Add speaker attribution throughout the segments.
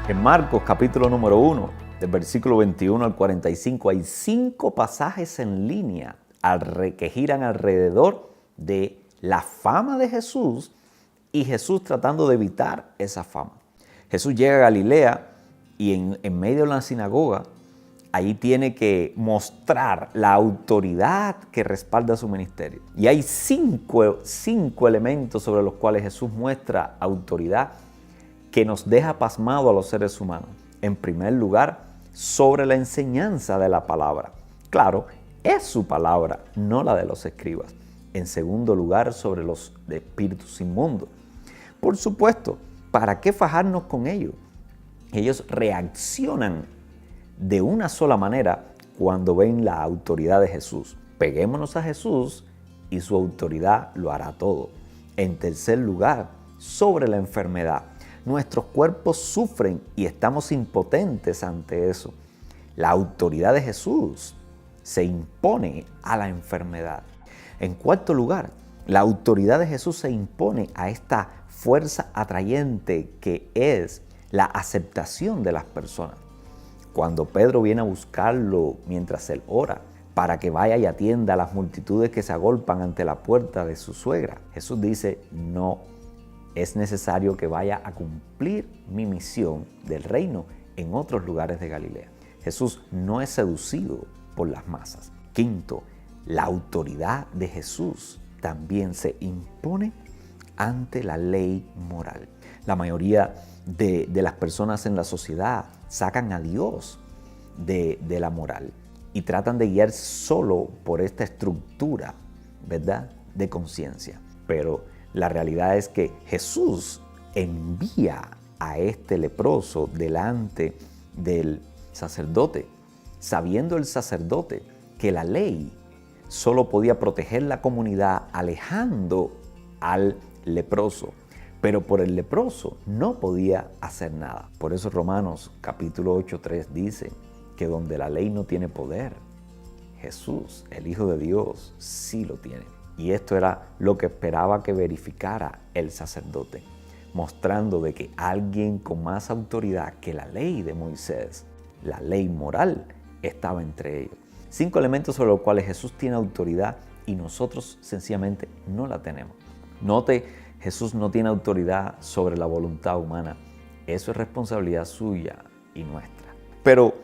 Speaker 1: En Marcos capítulo número 1, del versículo 21 al 45, hay 5 pasajes en línea que giran alrededor de la fama de Jesús y Jesús tratando de evitar esa fama. Jesús llega a Galilea y en medio de la sinagoga, ahí tiene que mostrar la autoridad que respalda su ministerio. Y hay cinco elementos sobre los cuales Jesús muestra autoridad que nos deja pasmado a los seres humanos. En primer lugar, sobre la enseñanza de la palabra. Claro, es su palabra, no la de los escribas. En segundo lugar, sobre los espíritus inmundos. Por supuesto, ¿para qué fajarnos con ellos? Ellos reaccionan de una sola manera cuando ven la autoridad de Jesús. Peguémonos a Jesús y su autoridad lo hará todo. En tercer lugar, sobre la enfermedad. Nuestros cuerpos sufren y estamos impotentes ante eso. La autoridad de Jesús se impone a la enfermedad. En cuarto lugar, la autoridad de Jesús se impone a esta fuerza atrayente que es la aceptación de las personas. Cuando Pedro viene a buscarlo mientras él ora, para que vaya y atienda a las multitudes que se agolpan ante la puerta de su suegra, Jesús dice, no, es necesario que vaya a cumplir mi misión del reino en otros lugares de Galilea. Jesús no es seducido por las masas. Quinto, la autoridad de Jesús también se impone ante la ley moral. La mayoría de las personas en la sociedad sacan a Dios de la moral y tratan de guiar solo por esta estructura, ¿verdad?, de conciencia. Pero la realidad es que Jesús envía a este leproso delante del sacerdote, sabiendo el sacerdote que la ley solo podía proteger la comunidad alejando al leproso, pero por el leproso no podía hacer nada. Por eso Romanos capítulo 8:3 dice que donde la ley no tiene poder, Jesús, el Hijo de Dios, sí lo tiene. Y esto era lo que esperaba que verificara el sacerdote, mostrando de que alguien con más autoridad que la ley de Moisés, la ley moral, estaba entre ellos. 5 elementos sobre los cuales Jesús tiene autoridad y nosotros sencillamente no la tenemos. Note, Jesús no tiene autoridad sobre la voluntad humana. Eso es responsabilidad suya y nuestra. Pero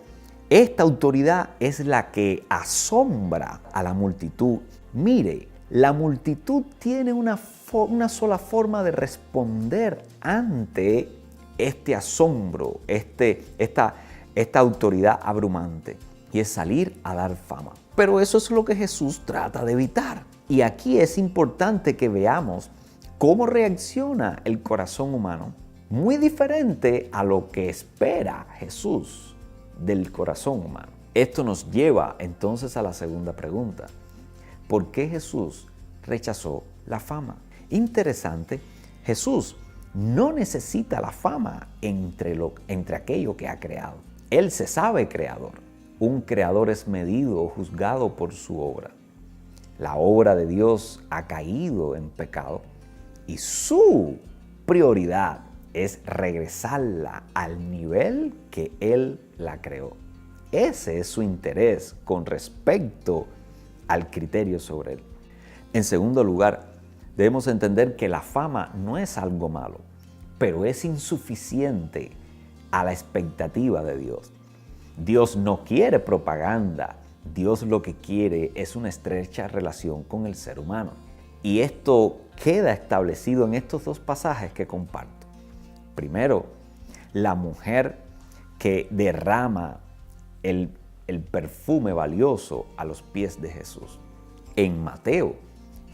Speaker 1: esta autoridad es la que asombra a la multitud. Mire, la multitud tiene una sola forma de responder ante este asombro, esta autoridad abrumante, y es salir a dar fama. Pero eso es lo que Jesús trata de evitar. Y aquí es importante que veamos cómo reacciona el corazón humano, muy diferente a lo que espera Jesús del corazón humano. Esto nos lleva entonces a la segunda pregunta. ¿Por qué Jesús rechazó la fama? Interesante, Jesús no necesita la fama entre aquello que ha creado. Él se sabe creador. Un creador es medido o juzgado por su obra. La obra de Dios ha caído en pecado y su prioridad es regresarla al nivel que Él la creó. Ese es su interés con respecto al criterio sobre Él. En segundo lugar, debemos entender que la fama no es algo malo, pero es insuficiente a la expectativa de Dios. Dios no quiere propaganda. Dios lo que quiere es una estrecha relación con el ser humano. Y esto queda establecido en estos 2 pasajes que comparto. Primero, la mujer que derrama el perfume valioso a los pies de Jesús. En Mateo,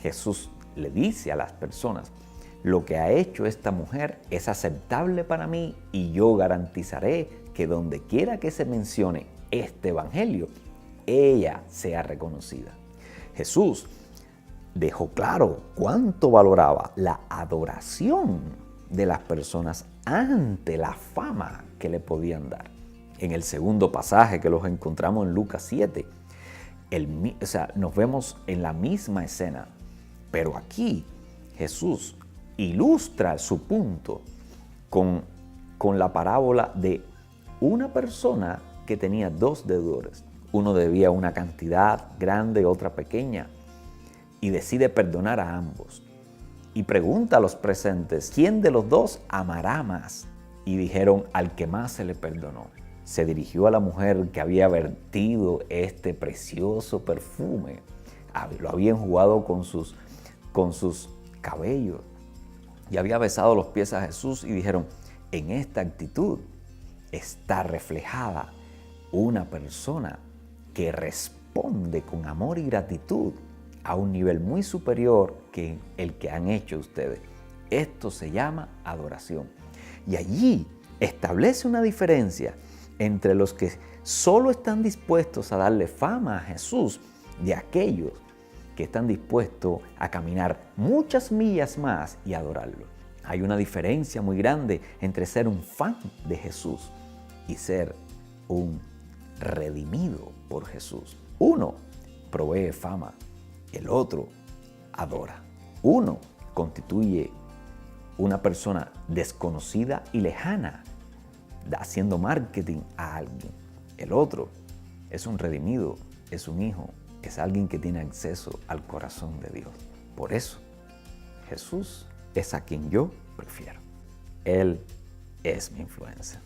Speaker 1: Jesús le dice a las personas, lo que ha hecho esta mujer es aceptable para mí y yo garantizaré que donde quiera que se mencione este evangelio, ella sea reconocida. Jesús dejó claro cuánto valoraba la adoración de las personas ante la fama que le podían dar. En el segundo pasaje que los encontramos en Lucas 7, nos vemos en la misma escena, pero aquí Jesús ilustra su punto con con la parábola de una persona que tenía dos deudores. Uno debía una cantidad grande, otra pequeña, y decide perdonar a ambos. Y pregunta a los presentes, ¿quién de los dos amará más? Y dijeron, al que más se le perdonó. Se dirigió a la mujer que había vertido este precioso perfume. Lo había enjugado con sus cabellos y había besado los pies a Jesús, y dijeron, en esta actitud está reflejada una persona que responde con amor y gratitud a un nivel muy superior que el que han hecho ustedes. Esto se llama adoración. Y allí establece una diferencia entre los que solo están dispuestos a darle fama a Jesús de aquellos que están dispuestos a caminar muchas millas más y adorarlo. Hay una diferencia muy grande entre ser un fan de Jesús y ser un redimido por Jesús. Uno provee fama, el otro adora. Uno constituye una persona desconocida y lejana, haciendo marketing a alguien. El otro es un redimido, es un hijo, es alguien que tiene acceso al corazón de Dios. Por eso, Jesús es a quien yo prefiero. Él es mi influencia.